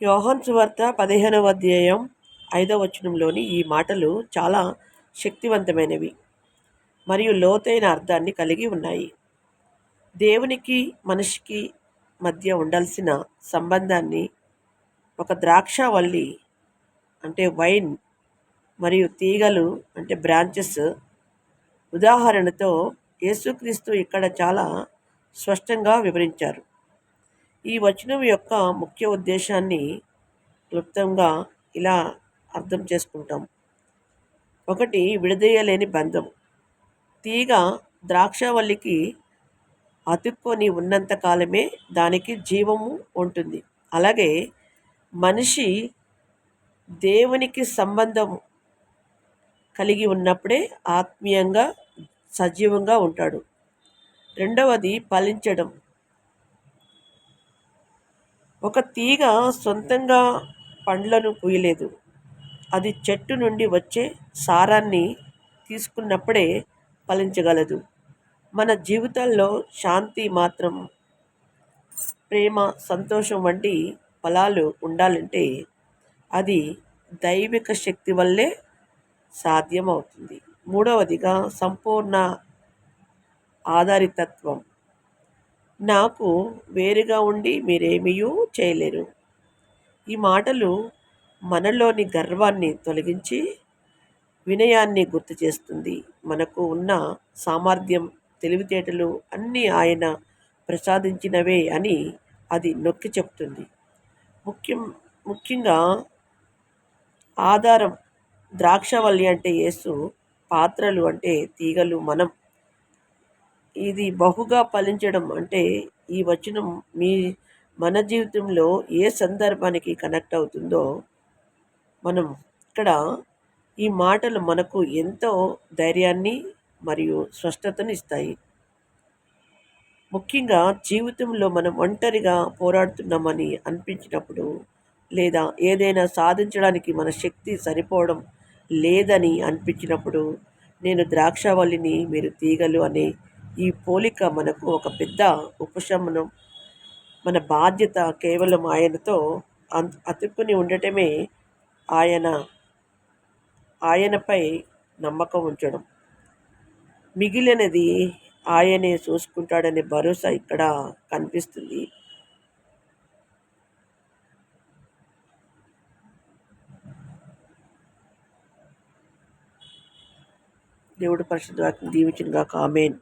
యోహాను సువార్త 15వ అధ్యాయం 5వ వచనంలోని ఈ మాటలు చాలా శక్తివంతమైనవి మరియు లోతైన అర్థాన్ని కలిగి ఉన్నాయి. దేవునికి మనిషికి మధ్య ఉండాల్సిన సంబంధాన్ని ఒక ద్రాక్షావల్లి అంటే వైన్ మరియు తీగలు అంటే బ్రాంచెస్ ఉదాహరణతో యేసుక్రీస్తు ఇక్కడ చాలా స్పష్టంగా వివరించారు. ఈ వచనం యొక్క ముఖ్య ఉద్దేశాన్ని క్లుప్తంగా ఇలా అర్థం చేసుకుంటాం. ఒకటి, విడదీయలేని బంధం. తీగ ద్రాక్షవల్లికి అతుక్కొని ఉన్నంత కాలమే దానికి జీవము ఉంటుంది. అలాగే మనిషి దేవునికి సంబంధం కలిగి ఉన్నప్పుడే ఆత్మీయంగా సజీవంగా ఉంటాడు. రెండవది, ఫలించడం. ఒక తీగ సొంతంగా పండ్లను పూయలేదు. అది చెట్టు నుండి వచ్చే సారాన్ని తీసుకున్నప్పుడే ఫలించగలదు. మన జీవితాల్లో శాంతి, మాత్రం ప్రేమ, సంతోషం వంటి ఫలాలు ఉండాలంటే అది దైవిక శక్తి వల్లే సాధ్యమవుతుంది. మూడవదిగా, సంపూర్ణ ఆధారితత్వం. నాకు వేరుగా ఉండి మీరేమీ చేయలేరు. ఈ మాటలు మనలోని గర్వాన్ని తొలగించి వినయాన్ని గుర్తు చేస్తుంది. మనకు ఉన్న సామర్థ్యం, తెలివితేటలు అన్నీ ఆయన ప్రసాదించినవే అని అది నొక్కి చెప్తుంది. ముఖ్యంగా ఆధారం. ద్రాక్షవల్లి అంటే యేసు, పాత్రలు అంటే తీగలు మనం. ఇది బహుగా ఫలించడం అంటే ఈ వచనం మన జీవితంలో ఏ సందర్భానికి కనెక్ట్ అవుతుందో మనం ఇక్కడ ఈ మాటలు మనకు ఎంతో ధైర్యాన్ని మరియు స్పష్టతను ఇస్తాయి. ముఖ్యంగా జీవితంలో మనం ఒంటరిగా పోరాడుతున్నామని అనిపించినప్పుడు, లేదా ఏదైనా సాధించడానికి మన శక్తి సరిపోవడం లేదని అనిపించినప్పుడు, నేను ద్రాక్షవల్లిని, మీరు తీగలు అనే ఈ పోలిక మనకు ఒక పెద్ద ఉపశమనం. మన బాధ్యత కేవలం ఆయనతో అతుక్కుని ఉండటమే, ఆయనపై నమ్మకం ఉంచడం. మిగిలినది ఆయనే చూసుకుంటాడనే భరోసా ఇక్కడ కనిపిస్తుంది. దేవుడు పరిశుద్ధ వాక్యం దీవించును గాక. ఆమేన్.